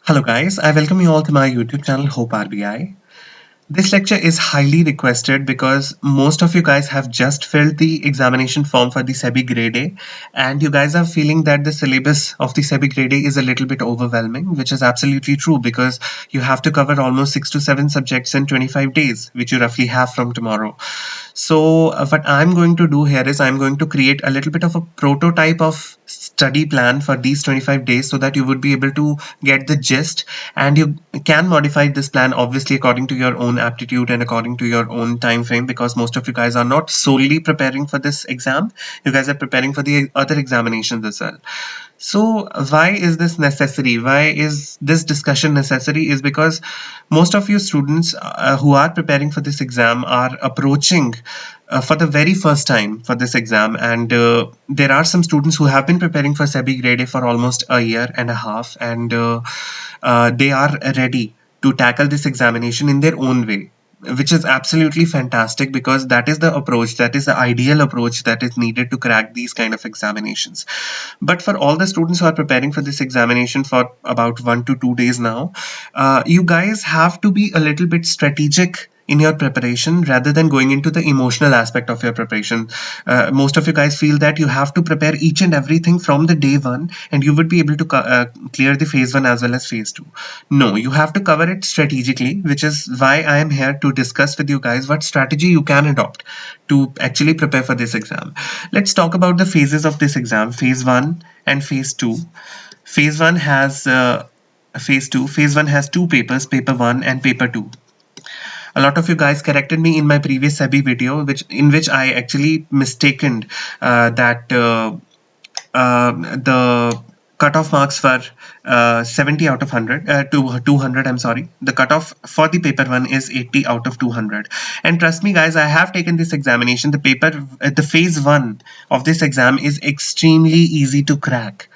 Hello guys, I welcome you all to my YouTube channel Hope RBI. This lecture is highly requested because most of you guys have just filled the examination form for the SEBI Grade-A and you guys are feeling that the syllabus of the SEBI Grade-A is a little bit overwhelming, which is absolutely true because you have to cover almost 6 to 7 subjects in 25 days, which you roughly have from tomorrow. So what I'm going to do here is I'm going to create a little bit of a prototype of study plan for these 25 days so that you would be able to get the gist, and you can modify this plan obviously according to your own aptitude and according to your own time frame, because most of you guys are not solely preparing for this exam, you guys are preparing for the other examinations as well. So why is this necessary? Why is this discussion necessary? Is because most of you students who are preparing for this exam are approaching for the very first time for this exam, and there are some students who have been preparing for SEBI Grade-A for almost a year and a half, and they are ready to tackle this examination in their own way, which is absolutely fantastic because that is the approach, that is the ideal approach that is needed to crack these kind of examinations. But for all the students who are preparing for this examination for about 1 to 2 days now, you guys have to be a little bit strategic in your preparation rather than going into the emotional aspect of your preparation. Most of you guys feel that you have to prepare each and everything from the day one and you would be able to clear the phase 1 as well as phase 2. No, you have to cover it strategically, which is why I am here to discuss with you guys what strategy you can adopt to actually prepare for this exam. Let's talk about the phases of this exam, phase 1 and phase 2. Phase 1 has phase 1 has two papers, paper 1 and paper 2. A lot of you guys corrected me in my previous SEBI video, in which I actually mistaken that the cutoff marks were 70 out of 100 to 200. I'm sorry, the cutoff for the paper 1 is 80 out of 200, and trust me guys, I have taken this examination. The phase 1 of this exam is extremely easy to crack,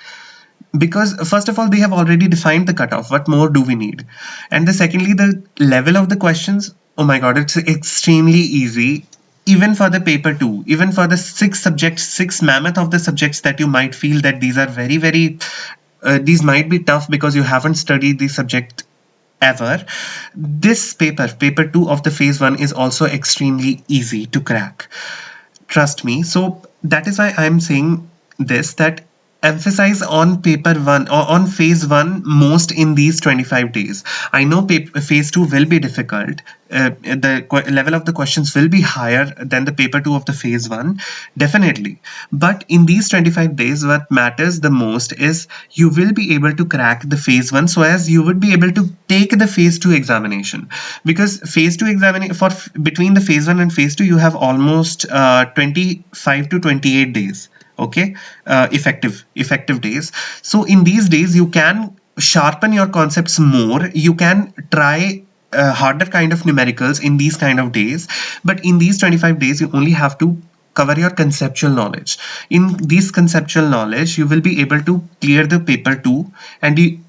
because first of all they have already defined the cutoff. What more do we need? And secondly, the level of the questions, oh my god, it's extremely easy. Even for the paper 2, even for the 6 mammoth of the subjects that you might feel that these are very these might be tough because you haven't studied the subject ever, this paper 2 of the phase 1 is also extremely easy to crack, trust me. So that is why I'm saying this, that emphasize on paper 1 or on phase 1 most in these 25 days. I know phase 2 will be difficult, the level of the questions will be higher than the paper 2 of the phase 1, definitely, but in these 25 days what matters the most is you will be able to crack the phase 1 so as you would be able to take the phase 2 examination, because phase 2 examination, for between the phase 1 and phase 2 you have almost 25 to 28 days, okay, effective days. So in these days you can sharpen your concepts more, you can try harder kind of numericals in these kind of days, but in these 25 days you only have to cover your conceptual knowledge. In this conceptual knowledge you will be able to clear the paper 2, and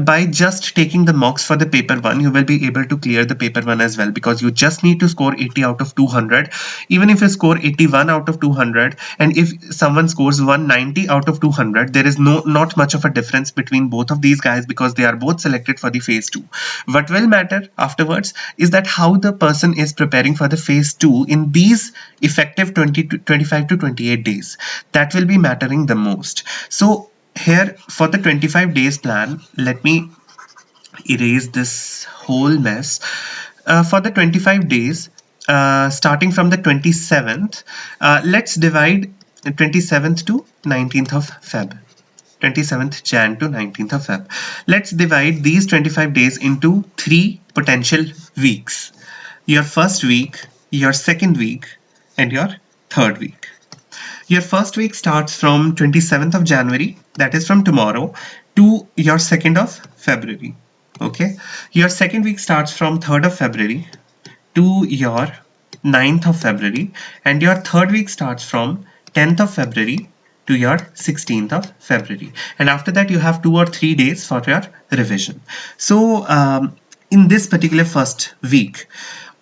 by just taking the mocks for the paper 1 you will be able to clear the paper 1 as well, because you just need to score 80 out of 200. Even if you score 81 out of 200 and if someone scores 190 out of 200, there is not much of a difference between both of these guys because they are both selected for the phase 2. What will matter afterwards is that how the person is preparing for the phase 2 in these effective 25 to 28 days. That will be mattering the most. So here for the 25 days plan, let me erase this whole mess. For the 25 days, starting from the 27th, let's divide 27th to 19th of Feb. 27th Jan to 19th of Feb. Let's divide these 25 days into 3 potential weeks. Your first week, your second week, and your third week. Your first week starts from 27th of January, that is from tomorrow, to your 2nd of February. Okay. Your second week starts from 3rd of February to your 9th of February, and your third week starts from 10th of February to your 16th of February. And after that you have 2 or 3 days for your revision. So in this particular first week,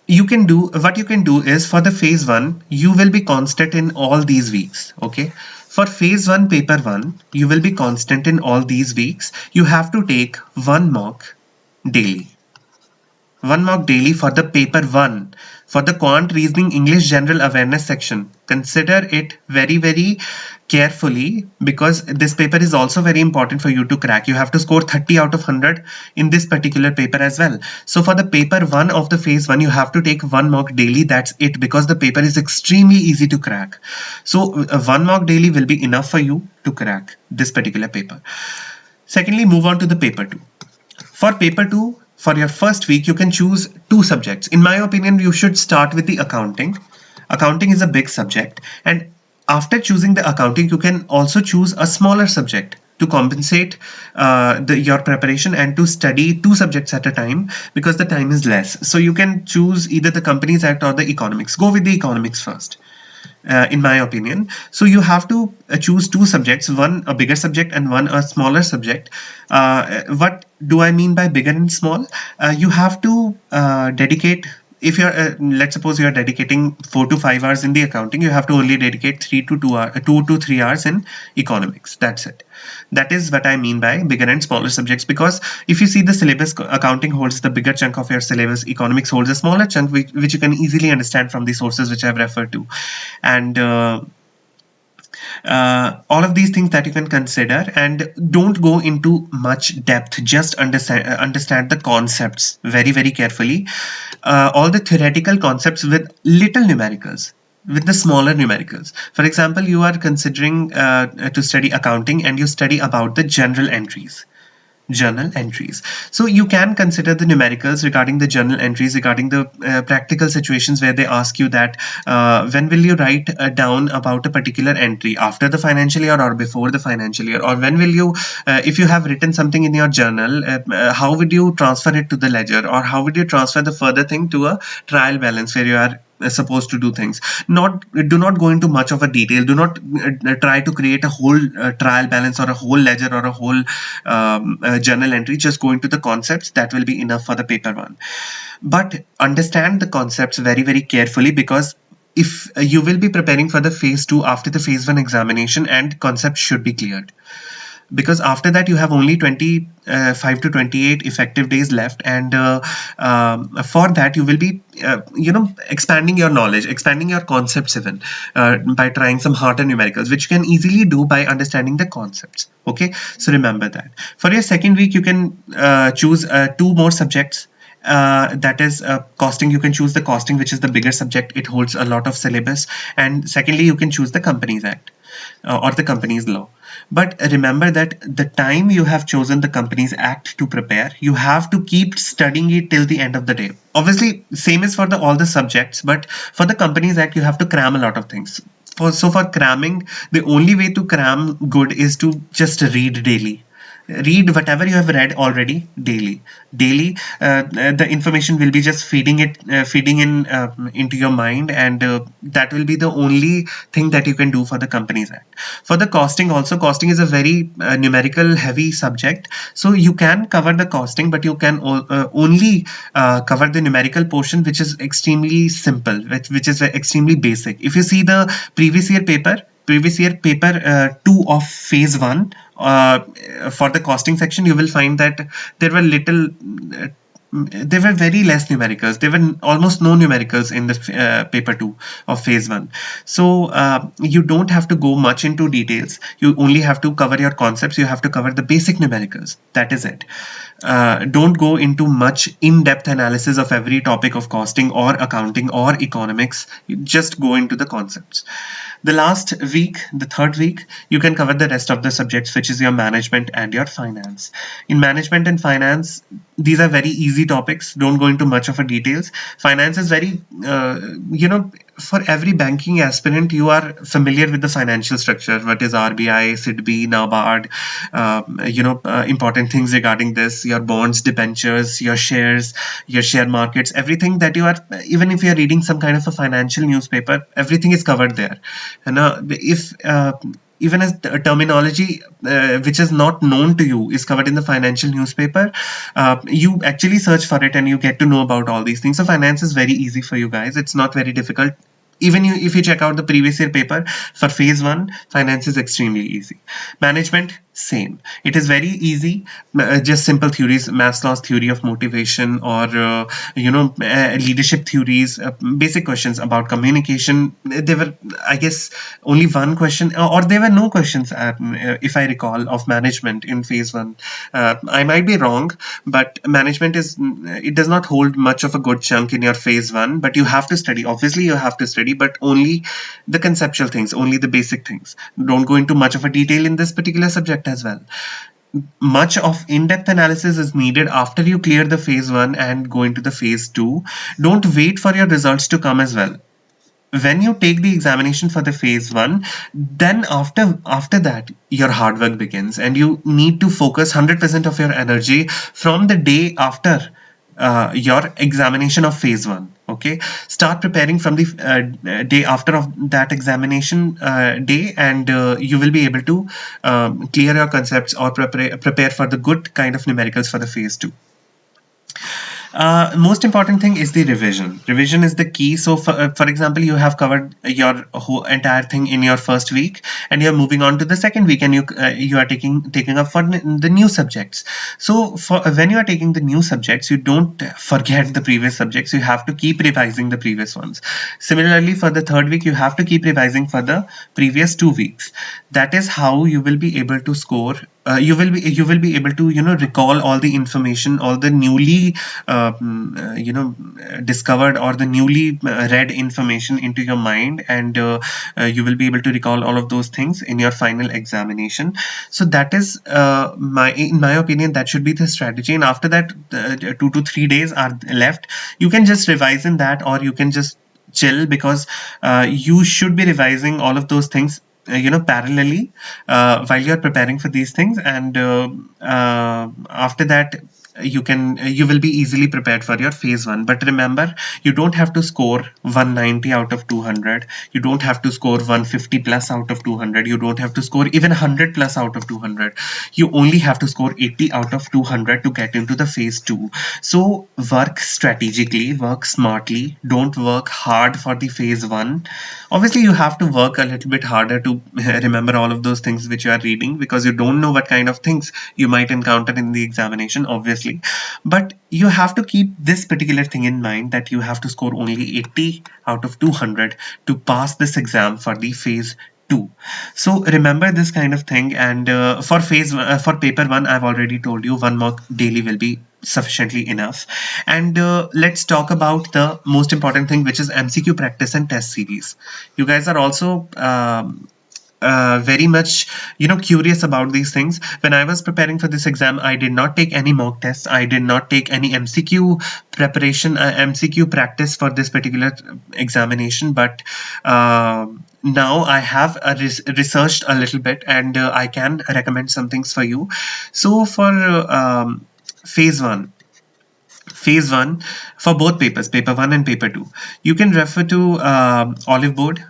what you can do is for the phase 1 you will be constant in all these weeks, okay. For phase 1 paper 1, you will be constant in all these weeks. You have to take one mock daily. One mock daily for the paper 1. For the quant reasoning English general awareness section, consider it very carefully, because this paper is also very important for you to crack. You have to score 30 out of 100 in this particular paper as well. So for the paper 1 of the phase 1, you have to take one mock daily. That's it, because the paper is extremely easy to crack. So one mock daily will be enough for you to crack this particular paper. Secondly, move on to the paper 2. For paper 2, for your first week, you can choose 2 subjects. In my opinion, you should start with the accounting. Accounting is a big subject, and after choosing the accounting, you can also choose a smaller subject to compensate your preparation and to study 2 subjects at a time, because the time is less. So you can choose either the Companies Act or the economics. Go with the economics first. In my opinion. So you have to choose 2 subjects, one a bigger subject and one a smaller subject. What do I mean by bigger and small? You have to dedicate, if you're let's suppose you are dedicating 4 to 5 hours in the accounting, you have to only dedicate 2 to 3 hours in economics. That's it. That is what I mean by bigger and smaller subjects, because if you see the syllabus, accounting holds the bigger chunk of your syllabus, economics holds a smaller chunk, which you can easily understand from the sources which I've referred to. And all of these things that you can consider, and don't go into much depth. Just understand the concepts very carefully, all the theoretical concepts with little numericals, with the smaller numericals. For example, you are considering to study accounting, and you study about the journal entries. So you can consider the numericals regarding the journal entries, regarding the practical situations where they ask you that when will you write down about a particular entry, after the financial year or before the financial year, or when will you if you have written something in your journal, how would you transfer it to the ledger, or how would you transfer the further thing to a trial balance where you are supposed to do things. Do not go into much of a detail. Do not try to create a whole trial balance or a whole ledger or a whole journal entry. Just go into the concepts. That will be enough for the paper 1. But understand the concepts very carefully, because if you will be preparing for the phase 2 after the phase 1 examination, and concepts should be cleared, because after that you have only 25 to 28 effective days left, and for that you will be expanding your knowledge, expanding your concepts even by trying some harder numericals, which you can easily do by understanding the concepts. Okay, so remember that. For your second week, you can choose 2 more subjects. That is costing. You can choose the costing, which is the bigger subject. It holds a lot of syllabus. And secondly, you can choose the Companies Act or the Companies Law. But remember that the time you have chosen the Companies Act to prepare, you have to keep studying it till the end of the day. Obviously, same is for all the subjects, but for the Companies Act, you have to cram a lot of things. So for cramming, the only way to cram good is to just read daily. Read whatever you have read already daily. The information will be just feeding in into your mind, and that will be the only thing that you can do for the Companies Act. For the costing also, costing is a very numerical heavy subject, so you can cover the costing, but you can only cover the numerical portion, which is extremely simple, which is extremely basic. If you see the previous year paper 2 of phase 1, for the costing section, you will find that there were very less numericals. There were almost no numericals in the paper 2 of phase 1. So you don't have to go much into details. You only have to cover your concepts. You have to cover the basic numericals. That is it. Don't go into much in-depth analysis of every topic of costing or accounting or economics. You just go into the concepts. The last week, the third week, you can cover the rest of the subjects, which is your management and your finance. In management and finance, these are very easy topics. Don't go into much of a details. Finance is very, for every banking aspirant, you are familiar with the financial structure. What is RBI, SEBI, NABARD, important things regarding this, your bonds, debentures, your shares, your share markets, everything that you are, even if you are reading some kind of a financial newspaper, everything is covered there. And if even as terminology which is not known to you is covered in the financial newspaper, you actually search for it and you get to know about all these things. So finance is very easy for you guys. It's not very difficult. even if you check out the previous year paper for phase 1, finance is extremely easy. Management, same. It is very easy. Just simple theories, Maslow's theory of motivation, or leadership theories, basic questions about communication. There were, I guess, only one question, or there were no questions, if I recall, of management in phase 1. I might be wrong, but management is, it does not hold much of a good chunk in your phase 1, but you have to study. Obviously you have to study, but only the conceptual things, only the basic things. Don't go into much of a detail in this particular subject as well. Much of in-depth analysis is needed after you clear the phase 1 and go into the phase 2. Don't wait for your results to come as well. When you take the examination for the phase 1, then after that your hard work begins, and you need to focus 100% of your energy from the day after your examination of phase 1. Okay, start preparing from the day after of that examination day, and you will be able to clear your concepts, or prepare for the good kind of numericals for the phase 2. Most important thing is the revision. Revision is the key. So for example, you have covered your whole entire thing in your first week, and you're moving on to the second week, and you are taking up for the new subjects. So for when you are taking the new subjects, you don't forget the previous subjects. You have to keep revising the previous ones. Similarly, for the third week, you have to keep revising for the previous 2 weeks. That is how you will be able to score. You will be able to recall all the information, all the newly discovered, or the newly read information into your mind, and you will be able to recall all of those things in your final examination. So that is in my opinion, that should be the strategy. And after that, 2 to 3 days are left. You can just revise in that, or you can just chill, because you should be revising all of those things parallelly while you're preparing for these things. And after that, you will be easily prepared for your phase 1. But remember, you don't have to score 190 out of 200. You don't have to score 150 plus out of 200. You don't have to score even 100 plus out of 200. You only have to score 80 out of 200 to get into the phase 2. So work strategically, work smartly. Don't work hard for the phase 1. Obviously you have to work a little bit harder to remember all of those things which you are reading, because you don't know what kind of things you might encounter in the examination, obviously. But you have to keep this particular thing in mind, that you have to score only 80 out of 200 to pass this exam for the phase 2. So remember this kind of thing. And for paper 1, I've already told you, 1 mock daily will be sufficiently enough. And let's talk about the most important thing, which is MCQ practice and test series. You guys are also very much curious about these things. When I was preparing for this exam, I did not take any mock tests. I did not take any MCQ preparation, MCQ practice for this particular examination. But now I have researched a little bit, and I can recommend some things for you. So for phase 1, for both papers, paper 1 and paper 2, you can refer to Olive Board.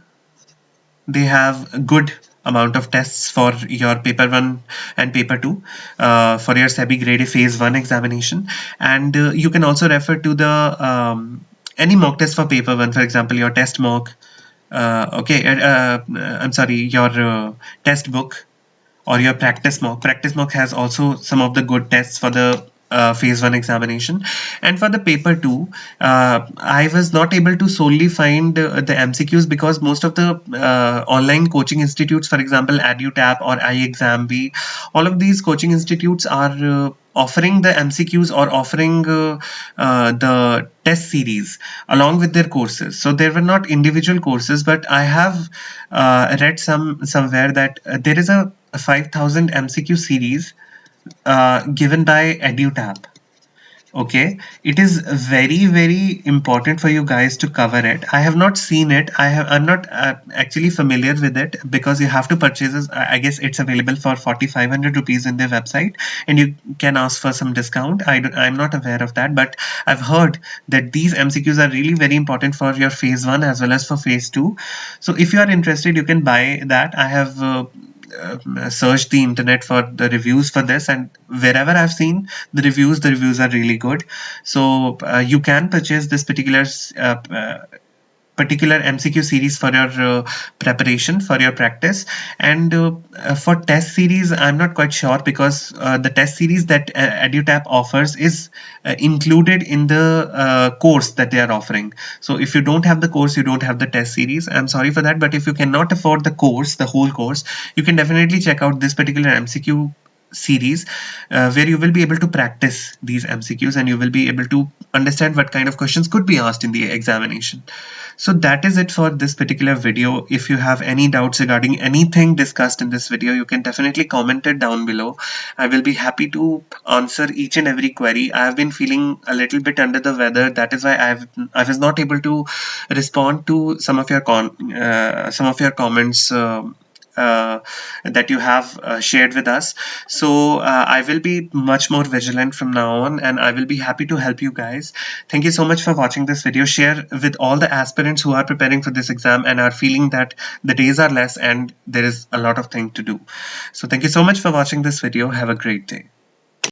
They have good amount of tests for your paper 1 and paper 2 for your SEBI Grade-A phase 1 examination. And you can also refer to the any mock test for paper 1, for example your test mock, I'm sorry, your test book, or your practice mock. Practice mock has also some of the good tests for the phase 1 examination. And for the paper 2, I was not able to solely find the MCQs, because most of the online coaching institutes, for example EduTap or iExamB, all of these coaching institutes are offering the MCQs, or offering the test series along with their courses. So there were not individual courses, but I have read somewhere that there is a 5000 MCQ series given by EduTap. Okay, it is very, very important for you guys to cover it. I have not seen it. I'm not actually familiar with it, because you have to purchase it. I guess it's available for 4500 rupees in their website, and you can ask for some discount. I'm not aware of that, but I've heard that these MCQs are really very important for your phase 1 as well as for phase 2. So if you are interested, you can buy that. I have searched the internet for the reviews for this, and wherever I've seen the reviews are really good. So you can purchase this particular particular MCQ series for your preparation, for your practice. And for test series, I'm not quite sure, because the test series that EduTap offers is included in the course that they are offering. So if you don't have the course, you don't have the test series. I'm sorry for that, but if you cannot afford the course, the whole course, you can definitely check out this particular MCQ series, where you will be able to practice these MCQs and you will be able to understand what kind of questions could be asked in the examination. So that is it for this particular video. If you have any doubts regarding anything discussed in this video, you can definitely comment it down below. I will be happy to answer each and every query. I have been feeling a little bit under the weather. That is why I was not able to respond to some of your comments that you have shared with us. So I will be much more vigilant from now on, and I will be happy to help you guys. Thank you so much for watching this video. Share with all the aspirants who are preparing for this exam and are feeling that the days are less and there is a lot of things to do. So thank you so much for watching this video. Have a great day.